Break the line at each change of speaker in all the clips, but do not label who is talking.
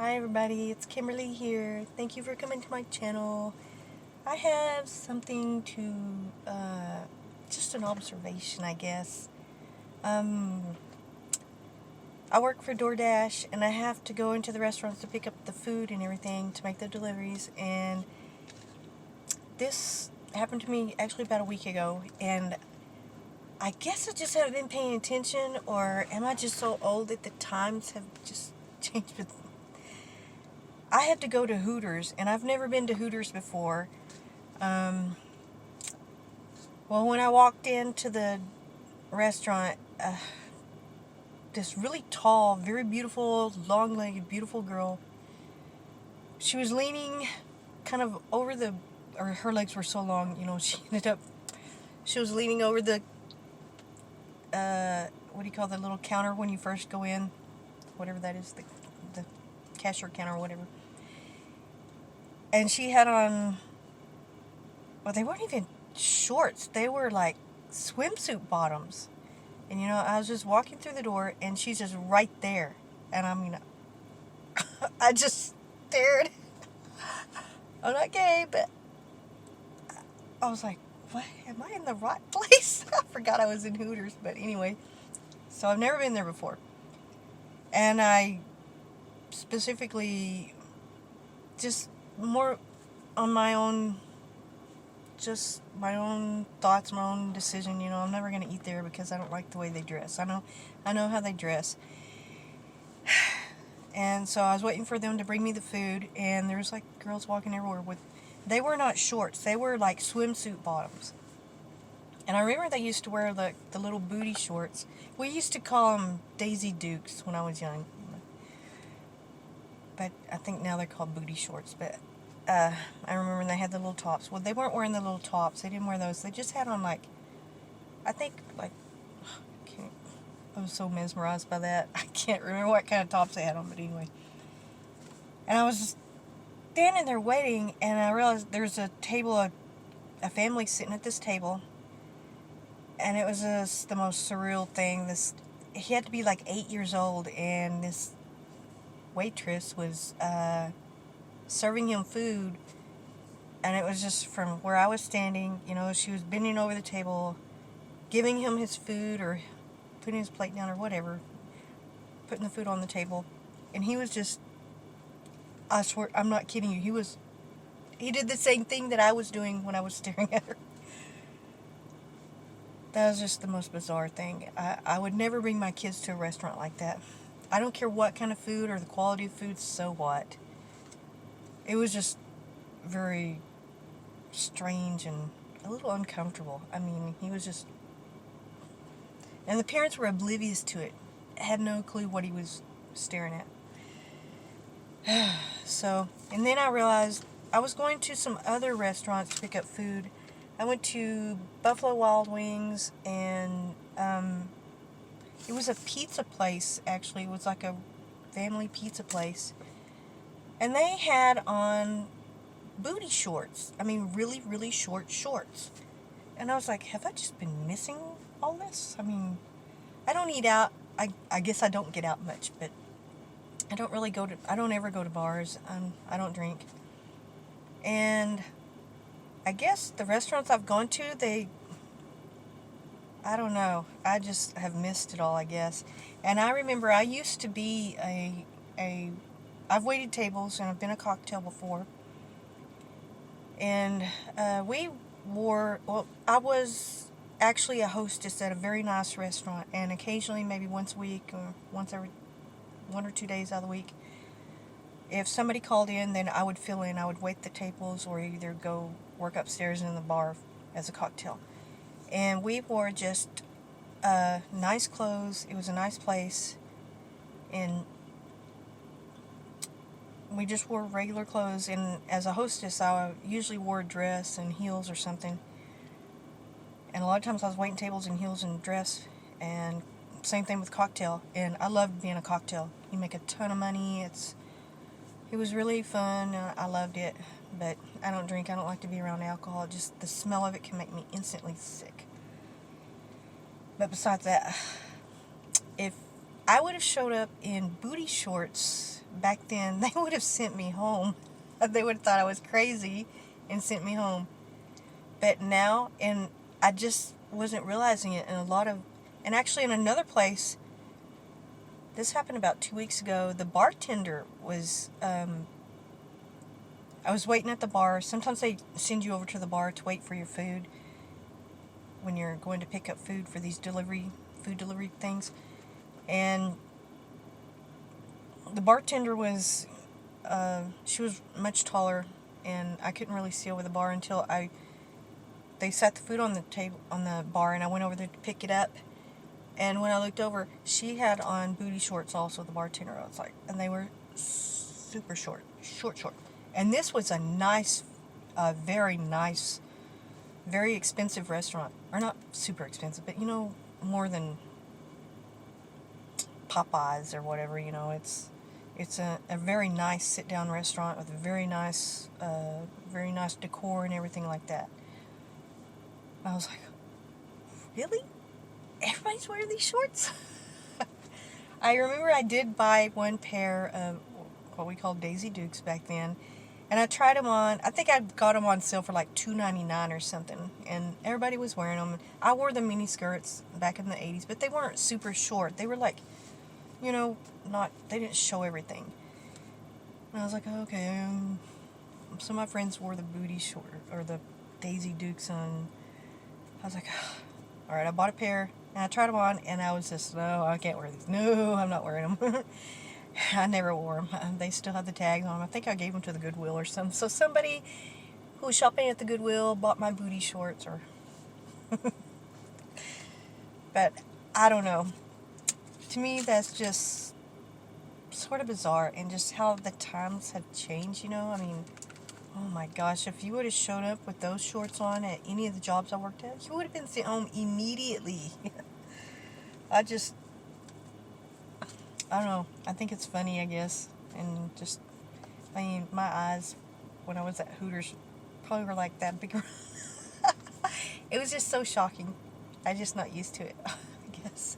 Hi everybody, it's Kimberly here. Thank you for coming to my channel. I have something to, just an observation, I guess. I work for DoorDash and I have to go into the restaurants to pick up the food and everything to make the deliveries, and this happened to me actually about a week ago, and I guess I just haven't been paying attention, or am I just so old that the times have just changed with. I had to go to Hooters, and I've never been to Hooters before. Well, when I walked into the restaurant, this really tall, very beautiful, long-legged, beautiful girl, she was leaning kind of over the, or her legs were so long, she was leaning over the, what do you call the little counter when you first go in? Whatever that is, the cashier counter or whatever. And she had on, well, they weren't even shorts. They were like swimsuit bottoms. And I was just walking through the door and she's just right there. And I mean, I just stared. I'm not gay, but I was like, what? Am I in the right place? I forgot I was in Hooters, but anyway. So I've never been there before. And I specifically just more on my own, just my own thoughts, my own decision. I'm never going to eat there because I don't like the way they dress. I know how they dress. And so I was waiting for them to bring me the food, and there was like girls walking everywhere with, they were not shorts, they were like swimsuit bottoms. And I remember they used to wear the little booty shorts. We used to call them Daisy Dukes when I was young. But I think now they're called booty shorts. But I remember when they had the little tops. Well, they weren't wearing the little tops. They didn't wear those. They just had on I was so mesmerized by that. I can't remember what kind of tops they had on, but anyway. And I was just standing there waiting, and I realized there's a table, a family sitting at this table. And it was just the most surreal thing. He had to be like 8 years old, and this waitress was serving him food, and it was just from where I was standing. She was bending over the table, giving him his food, or putting his plate down, or whatever, putting the food on the table, and he was just, I swear, I'm not kidding you, he did the same thing that I was doing when I was staring at her. That was just the most bizarre thing. I would never bring my kids to a restaurant like that. I don't care what kind of food or the quality of food, so what? It was just very strange and a little uncomfortable. I mean, he was just... And the parents were oblivious to it. Had no clue what he was staring at. So, and then I realized I was going to some other restaurants to pick up food. I went to Buffalo Wild Wings, and it was a pizza place, actually. It was like a family pizza place. And they had on booty shorts. I mean, really, really short shorts. And I was like, have I just been missing all this? I mean, I don't eat out. I guess I don't get out much, but I don't ever go to bars. I don't drink. And I guess the restaurants I've gone to, I don't know. I just have missed it all, I guess. And I remember I used to be I've waited tables, and I've been a cocktail before. And I was actually a hostess at a very nice restaurant, and occasionally, maybe once a week, or once every 1 or 2 days out of the week, if somebody called in, then I would fill in. I would wait the tables, or either go work upstairs in the bar as a cocktail. And we wore just nice clothes. It was a nice place, and we just wore regular clothes. And as a hostess, I usually wore a dress and heels or something. And a lot of times I was waiting tables in heels and dress, and same thing with cocktail. And I loved being a cocktail. You make a ton of money. It was really fun. I loved it, but I don't drink. I don't like to be around alcohol. Just the smell of it can make me instantly sick. But besides that, if I would have showed up in booty shorts back then, they would have sent me home. They would have thought I was crazy and sent me home. But now, and I just wasn't realizing it, and actually in another place, this happened about 2 weeks ago, the bartender was, I was waiting at the bar. Sometimes they send you over to the bar to wait for your food when you're going to pick up food for these food delivery things. And the bartender was, she was much taller, and I couldn't really see over the bar until they set the food on the table, on the bar, and I went over there to pick it up. And when I looked over, she had on booty shorts also, the bartender. I was like, and they were super short. And this was a nice, very nice, very expensive restaurant. Or not super expensive, but more than Popeyes or whatever, It's a very nice sit-down restaurant with very nice decor and everything like that. I was like, really? Everybody's wearing these shorts? I remember I did buy one pair of what we called Daisy Dukes back then, and I tried them on. I think I got them on sale for like $2.99 or something, and everybody was wearing them. I wore the mini skirts back in the 80s, but they weren't super short. They were like, they didn't show everything. And I was like, okay. So my friends wore the booty short, or the Daisy Dukes on. I was like, all right, I bought a pair, and I tried them on, and I was just, no, I can't wear these. No, I'm not wearing them. I never wore them. They still have the tags on them. I think I gave them to the Goodwill or something. So somebody who was shopping at the Goodwill bought my booty shorts, or... But, I don't know. To me, that's just sort of bizarre, and just how the times have changed, I mean, oh my gosh, if you would have showed up with those shorts on at any of the jobs I worked at, you would have been sent home immediately. I don't know, I think it's funny, I guess, and just, I mean, my eyes, when I was at Hooters, probably were like that big. It was just so shocking. I'm just not used to it, I guess.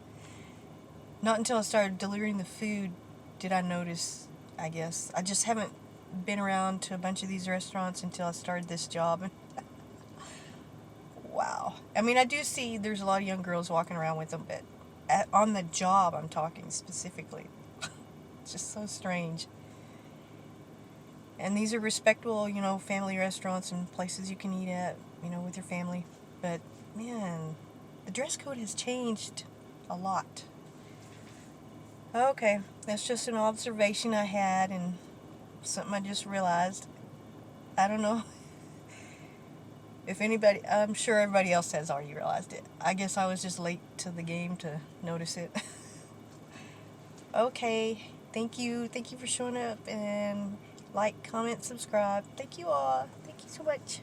Not until I started delivering the food did I notice, I guess. I just haven't been around to a bunch of these restaurants until I started this job. Wow. I mean, I do see there's a lot of young girls walking around with them, but on the job I'm talking specifically. It's just so strange. And these are respectable, family restaurants and places you can eat at, with your family. But, man, the dress code has changed a lot. Okay, that's just an observation I had, and something I just realized. I don't know if anybody, I'm sure everybody else has already realized it. I guess I was just late to the game to notice it. Okay, thank you for showing up, and like, comment, subscribe. Thank you all. Thank you so much.